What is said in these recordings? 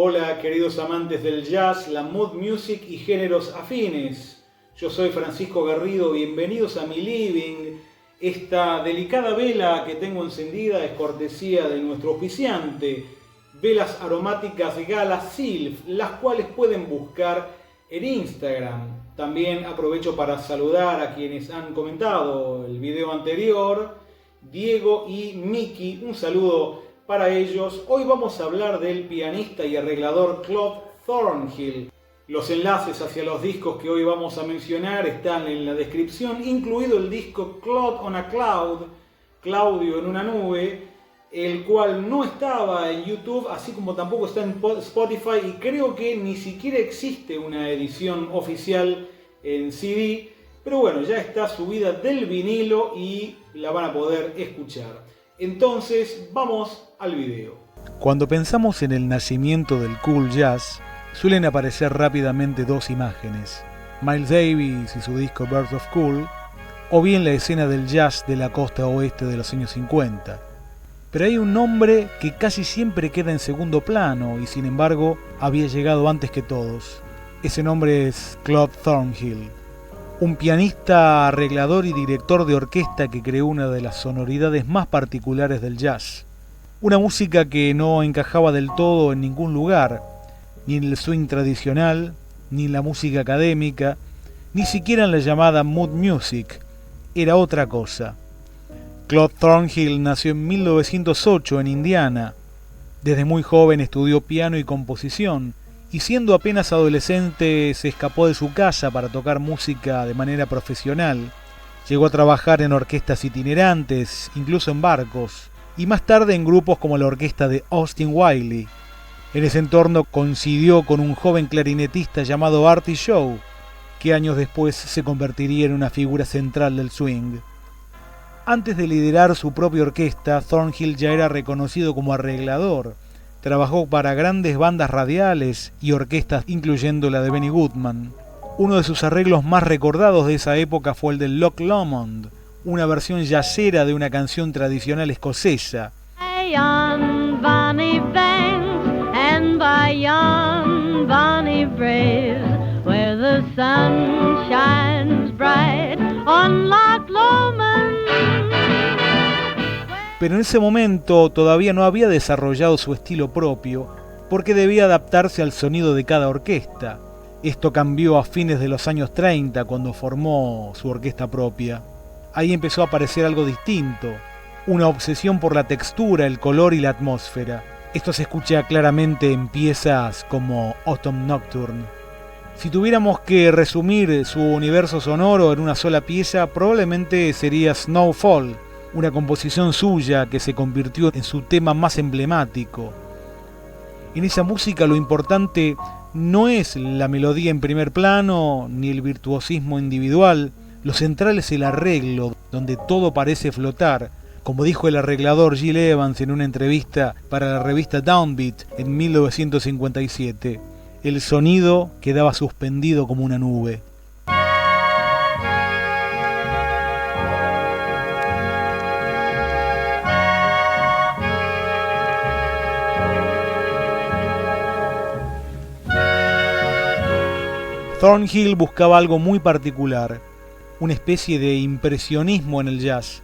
Hola queridos amantes del jazz, la mood music y géneros afines. Yo soy Francisco Garrido, bienvenidos a mi living. Esta delicada vela que tengo encendida es cortesía de nuestro auspiciante, velas aromáticas Gala Sylph, las cuales pueden buscar en Instagram. También aprovecho para saludar a quienes han comentado el video anterior, Diego y Miki, un saludo para ellos. Hoy vamos a hablar del pianista y arreglador Claude Thornhill. Los enlaces hacia los discos que hoy vamos a mencionar están en la descripción, incluido el disco Claude on a Cloud, Claudio en una nube, el cual no estaba en YouTube, así como tampoco está en Spotify, y creo que ni siquiera existe una edición oficial en CD, pero bueno, ya está subida del vinilo y la van a poder escuchar. Entonces, vamos al video. Cuando pensamos en el nacimiento del cool jazz, suelen aparecer rápidamente dos imágenes: Miles Davis y su disco Birth of Cool, o bien la escena del jazz de la costa oeste de los años 50. Pero hay un nombre que casi siempre queda en segundo plano y sin embargo había llegado antes que todos. Ese nombre es Claude Thornhill, un pianista, arreglador y director de orquesta que creó una de las sonoridades más particulares del jazz. Una música que no encajaba del todo en ningún lugar, ni en el swing tradicional, ni en la música académica, ni siquiera en la llamada mood music. Era otra cosa. Claude Thornhill nació en 1908 en Indiana. Desde muy joven estudió piano y composición, y siendo apenas adolescente se escapó de su casa para tocar música de manera profesional. Llegó a trabajar en orquestas itinerantes, incluso en barcos, y más tarde en grupos como la orquesta de Austin Wiley. En ese entorno coincidió con un joven clarinetista llamado Artie Shaw, que años después se convertiría en una figura central del swing. Antes de liderar su propia orquesta, Thornhill ya era reconocido como arreglador. Trabajó para grandes bandas radiales y orquestas, incluyendo la de Benny Goodman. Uno de sus arreglos más recordados de esa época fue el de Loch Lomond, una versión jazzera de una canción tradicional escocesa. Pero en ese momento todavía no había desarrollado su estilo propio, porque debía adaptarse al sonido de cada orquesta. Esto cambió a fines de los años 30, cuando formó su orquesta propia. Ahí empezó a aparecer algo distinto, una obsesión por la textura, el color y la atmósfera. Esto se escucha claramente en piezas como Autumn Nocturne. Si tuviéramos que resumir su universo sonoro en una sola pieza, probablemente sería Snowfall, una composición suya que se convirtió en su tema más emblemático. En esa música lo importante no es la melodía en primer plano ni el virtuosismo individual, lo central es el arreglo, donde todo parece flotar, como dijo el arreglador Gil Evans en una entrevista para la revista Downbeat en 1957. El sonido quedaba suspendido como una nube. Thornhill buscaba algo muy particular, una especie de impresionismo en el jazz.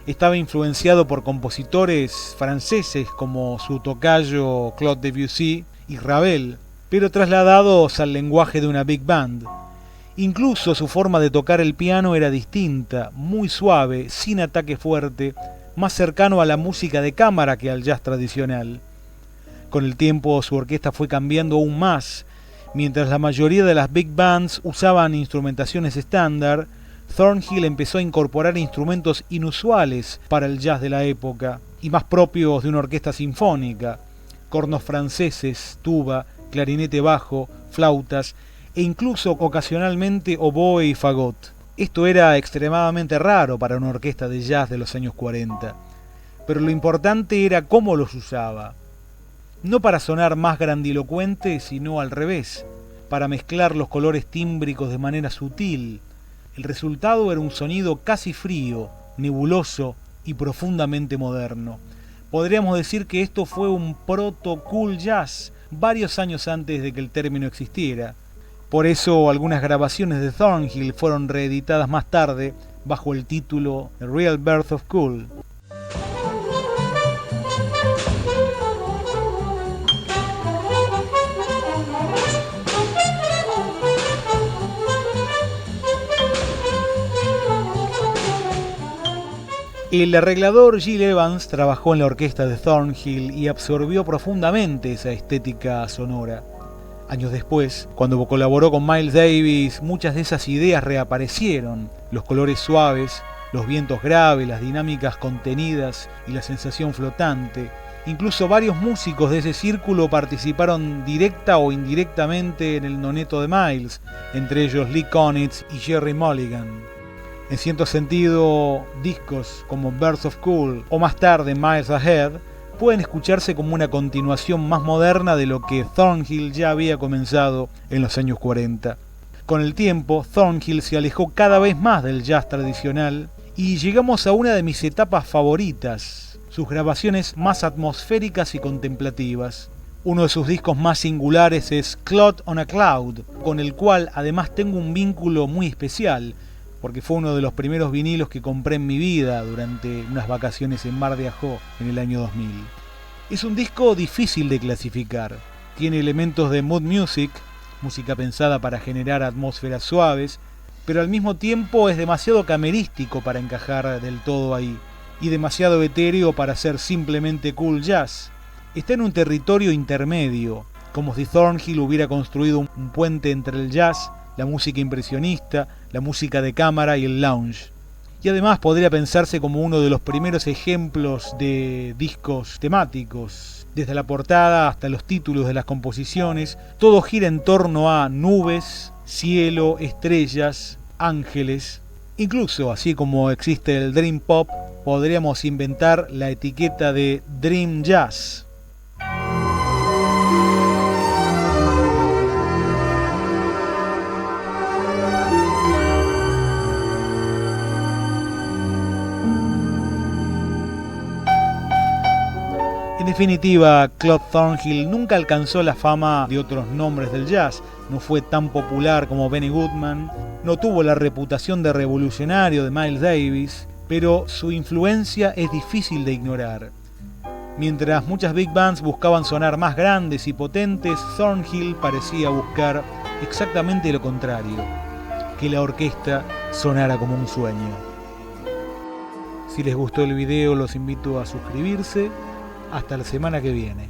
Estaba influenciado por compositores franceses como su tocayo Claude Debussy y Ravel, pero trasladados al lenguaje de una big band. Incluso su forma de tocar el piano era distinta, muy suave, sin ataque fuerte, más cercano a la música de cámara que al jazz tradicional. Con el tiempo su orquesta fue cambiando aún más. Mientras la mayoría de las big bands usaban instrumentaciones estándar, Thornhill empezó a incorporar instrumentos inusuales para el jazz de la época y más propios de una orquesta sinfónica: cornos franceses, tuba, clarinete bajo, flautas e incluso ocasionalmente oboe y fagot. Esto era extremadamente raro para una orquesta de jazz de los años 40, pero lo importante era cómo los usaba. No para sonar más grandilocuente, sino al revés, para mezclar los colores tímbricos de manera sutil. El resultado era un sonido casi frío, nebuloso y profundamente moderno. Podríamos decir que esto fue un proto-cool jazz, varios años antes de que el término existiera. Por eso algunas grabaciones de Thornhill fueron reeditadas más tarde bajo el título The Real Birth of Cool. El arreglador Gil Evans trabajó en la orquesta de Thornhill y absorbió profundamente esa estética sonora. Años después, cuando colaboró con Miles Davis, muchas de esas ideas reaparecieron. Los colores suaves, los vientos graves, las dinámicas contenidas y la sensación flotante. Incluso varios músicos de ese círculo participaron directa o indirectamente en el noneto de Miles, entre ellos Lee Konitz y Gerry Mulligan. En cierto sentido, discos como Birth of Cool o más tarde Miles Ahead pueden escucharse como una continuación más moderna de lo que Thornhill ya había comenzado en los años 40. Con el tiempo, Thornhill se alejó cada vez más del jazz tradicional y llegamos a una de mis etapas favoritas, sus grabaciones más atmosféricas y contemplativas. Uno de sus discos más singulares es Cloud on a Cloud, con el cual además tengo un vínculo muy especial, porque fue uno de los primeros vinilos que compré en mi vida durante unas vacaciones en Mar de Ajó en el año 2000. Es un disco difícil de clasificar. Tiene elementos de mood music, música pensada para generar atmósferas suaves, pero al mismo tiempo es demasiado camerístico para encajar del todo ahí, y demasiado etéreo para ser simplemente cool jazz. Está en un territorio intermedio, como si Thornhill hubiera construido un puente entre el jazz, la música impresionista, la música de cámara y el lounge. Y además podría pensarse como uno de los primeros ejemplos de discos temáticos. Desde la portada hasta los títulos de las composiciones, todo gira en torno a nubes, cielo, estrellas, ángeles. Incluso, así como existe el Dream Pop, podríamos inventar la etiqueta de Dream Jazz. En definitiva, Claude Thornhill nunca alcanzó la fama de otros nombres del jazz, no fue tan popular como Benny Goodman, no tuvo la reputación de revolucionario de Miles Davis, pero su influencia es difícil de ignorar. Mientras muchas big bands buscaban sonar más grandes y potentes, Thornhill parecía buscar exactamente lo contrario, que la orquesta sonara como un sueño. Si les gustó el video, los invito a suscribirse. Hasta la semana que viene.